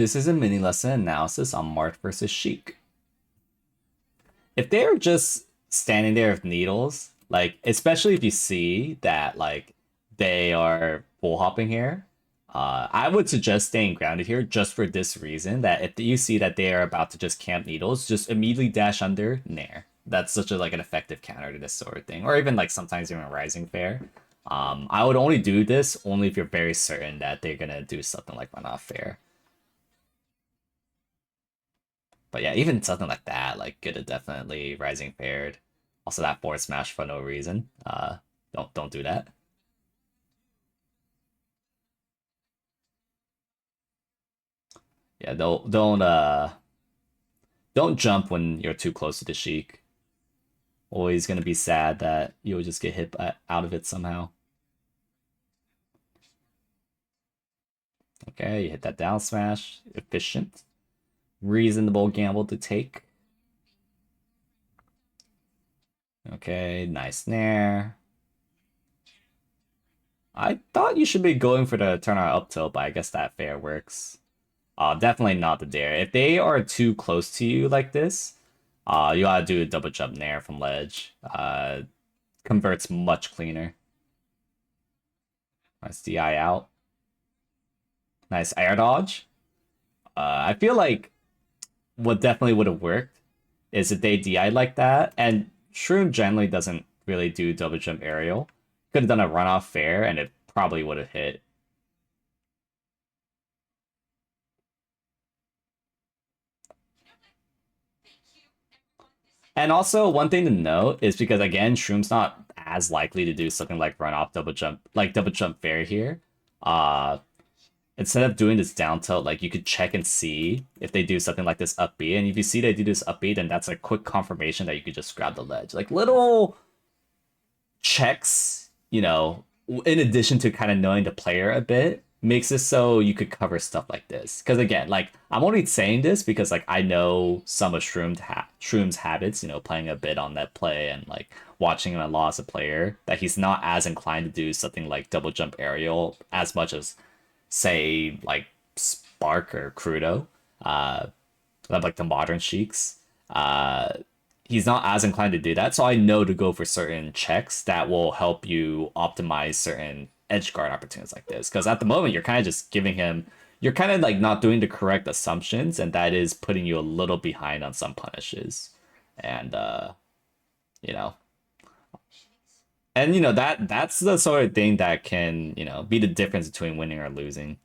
This is a mini lesson analysis on Marth versus Sheik. If they're just standing there with needles, like especially if you see that like they are bull hopping here, I would suggest staying grounded here just for this reason that if you see that they are about to just camp needles, just immediately dash under Nair. That's such a like an effective counter to this sort of thing, or even like sometimes even Rising Fair. I would only do this only if you're very certain that they're gonna do something like run off fair. But yeah, even something like that, like could have definitely Rising Paired. Also that forward smash for no reason. Don't do that. Yeah, don't jump when you're too close to the Sheik. Always gonna be sad that you'll just get hit out of it somehow. Okay, you hit that down smash. Efficient. Reasonable gamble to take. Okay, nice snare. I thought you should be going for the turn on up tilt, but I guess that fair works. Definitely not the dare. If they are too close to you like this, you gotta do a double jump nair from ledge. Converts much cleaner. Nice DI out. Nice air dodge. I feel like what definitely would have worked is if they DI like that, and Shroom generally doesn't really do double jump aerial. Could have done a runoff fair, and it probably would have hit. And also, one thing to note is because again, Shroom's not as likely to do something like run off double jump fair here. Uh, Instead of doing this down tilt, like you could check and see if they do something like this up B, and if you see they do this up B, then that's a quick confirmation that you could just grab the ledge. Like little checks, in addition to kind of knowing the player a bit, makes it so you could cover stuff like this. Because again, like I'm only saying this because like I know some of Shroom's habits, playing a bit on that play and like watching him a lot as a player, that he's not as inclined to do something like double jump aerial as much as say like Spark or Crudo, like the modern Sheiks. Uh, he's not as inclined to do that. So I know to go for certain checks that will help you optimize certain edge guard opportunities like this. Because at the moment, you're kind of just giving him, you're kind of like not doing the correct assumptions, and that is putting you a little behind on some punishes. And, you know, that's the sort of thing that can, be the difference between winning or losing.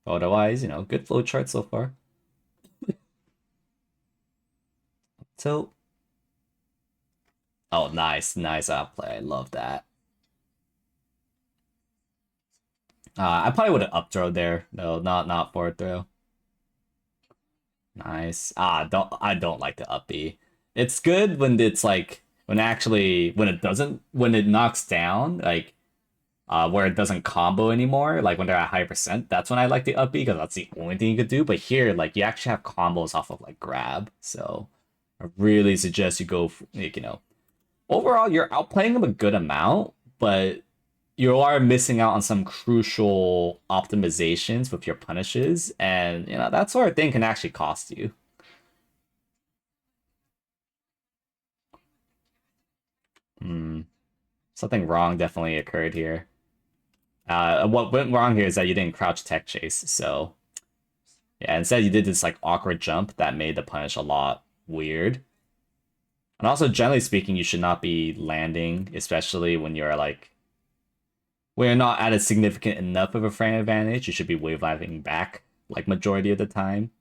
Otherwise, good flow chart so far. So, oh, nice outplay. I love that. I probably would have up throw there. No, not forward throw. Nice. I don't like the up B. It's good when it's like when it knocks down like where it doesn't combo anymore, like when they're at high percent, that's when I like the up B because that's the only thing you could do. But here, like you actually have combos off of like grab, so I really suggest you go for, like, overall you're outplaying them a good amount, but you are missing out on some crucial optimizations with your punishes, and that sort of thing can actually cost you. Hmm. Something wrong definitely occurred here. What went wrong here is that you didn't crouch tech chase, so yeah, instead you did this like awkward jump that made the punish a lot weird. And also, generally speaking, you should not be landing, especially when you're not at a significant enough of a frame advantage. You should be wave landing back like majority of the time.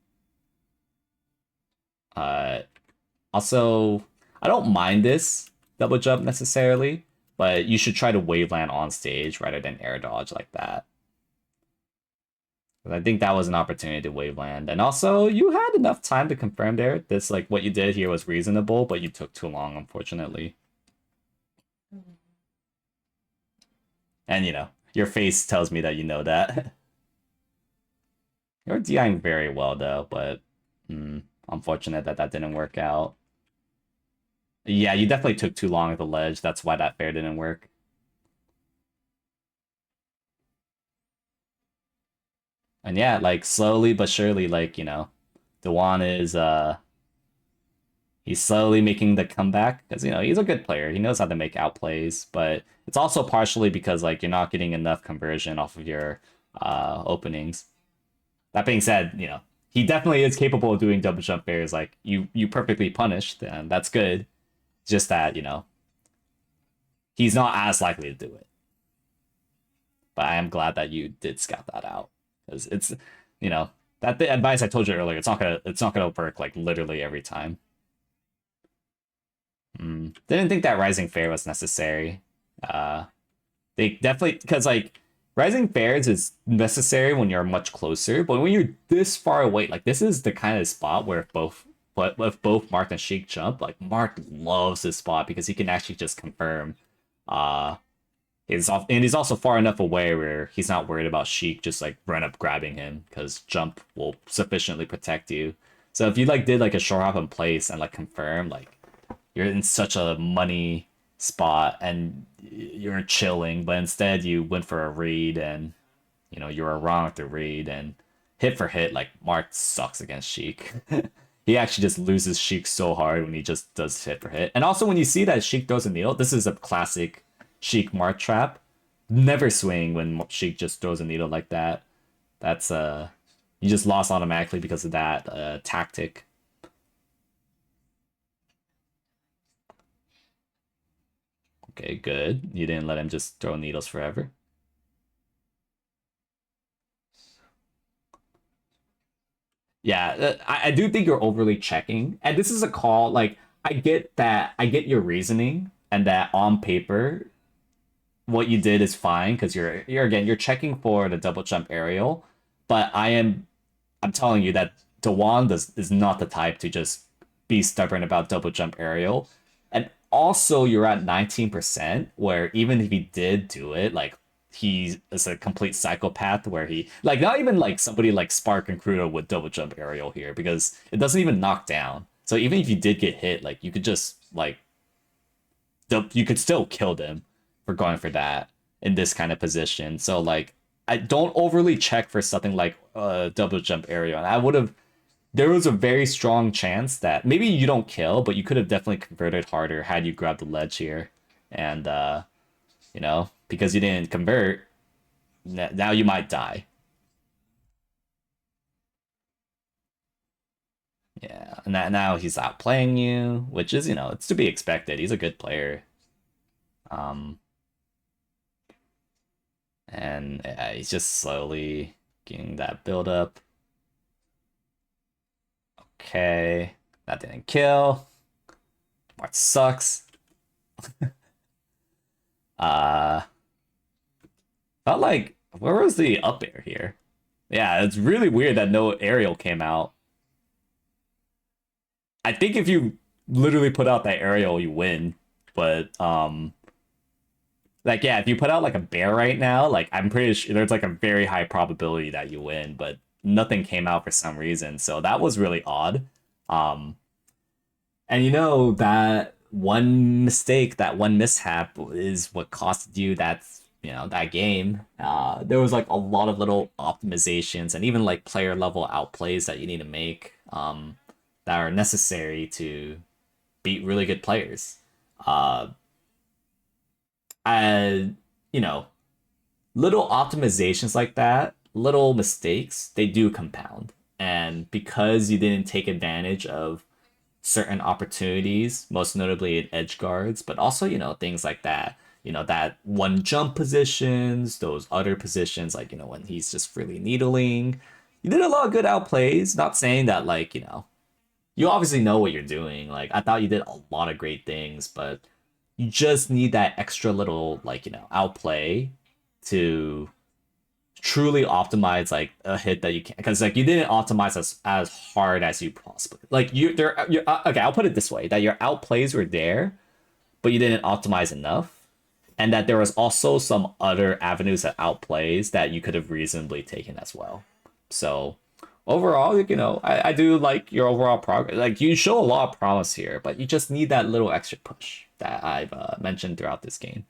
Uh, Also, I don't mind this double jump necessarily, but you should try to wave land on stage rather than air dodge like that. I think that was an opportunity to wave land. And also, you had enough time to confirm there. This, like, what you did here was reasonable, but you took too long, unfortunately. And, your face tells me that you know that. You're DIing very well, though, but unfortunate that that didn't work out. Yeah, you definitely took too long at the ledge. That's why that fair didn't work. And yeah, like slowly but surely, like, Dewan is he's slowly making the comeback because he's a good player. He knows how to make outplays, but it's also partially because like you're not getting enough conversion off of your openings. That being said, he definitely is capable of doing double jump fairs. Like you perfectly punished, and that's good. Just that he's not as likely to do it. But I am glad that you did scout that out because it's you know that the advice I told you earlier. It's not gonna work like literally every time. Didn't think that Rising Fair was necessary. Uh, they definitely because like Rising Fairs is necessary when you're much closer, but when you're this far away, like this is the kind of spot where if both Marth and Sheik jump, like Marth loves this spot because he can actually just confirm. Uh, and he's also far enough away where he's not worried about Sheik just like run up grabbing him because jump will sufficiently protect you. So if you like did like a short hop in place and like confirm, like you're in such a money spot and you're chilling, but instead you went for a read and you were wrong with the read and hit for hit, like Mark sucks against Sheik. He actually just loses Sheik so hard when he just does hit for hit. And also when you see that Sheik throws a needle, this is a classic Sheik Mark trap. Never swing when Sheik just throws a needle like that. That's you just lost automatically because of that tactic. Okay, good. You didn't let him just throw needles forever. Yeah, I do think you're overly checking. And this is a call. Like, I get that. I get your reasoning, and that on paper, what you did is fine because you're checking for the double jump aerial. But I'm telling you that Dewan is not the type to just be stubborn about double jump aerial. And also, you're at 19%, where even if he did do it, like he is a complete psychopath where he like not even like somebody like Spark and Crudo would double jump aerial here because it doesn't even knock down. So even if you did get hit, like you could just like you could still kill them for going for that in this kind of position. So like I don't overly check for something like double jump area. And I would have there was a very strong chance that maybe you don't kill, but you could have definitely converted harder had you grabbed the ledge here. And because you didn't convert, now you might die. Yeah, and now he's outplaying you, which is it's to be expected. He's a good player. Um, and yeah, he's just slowly getting that build up. Okay, that didn't kill. Marth sucks. Uh, Felt like where was the up air here? Yeah, it's really weird that no aerial came out. I think if you literally put out that aerial, you win. But like yeah, if you put out like a bear right now, like I'm pretty sure there's like a very high probability that you win, but nothing came out for some reason. So that was really odd. Um and that one mistake, that one mishap is what costed you that game. There was like a lot of little optimizations and even like player level outplays that you need to make that are necessary to beat really good players. Uh, and you know, little optimizations like that, little mistakes, they do compound. And because you didn't take advantage of certain opportunities, most notably in edge guards, but also, things like that. That one jump positions, those other positions, like, when he's just freely needling. You did a lot of good outplays. Not saying that, like, you obviously know what you're doing. Like, I thought you did a lot of great things, but you just need that extra little, like, outplay to truly optimize like a hit that you can because like you didn't optimize as hard as you possibly like okay, I'll put it this way, that your outplays were there but you didn't optimize enough, and that there was also some other avenues of outplays that you could have reasonably taken as well. So overall, you know, I do like your overall progress. Like you show a lot of promise here, but you just need that little extra push that I've mentioned throughout this game.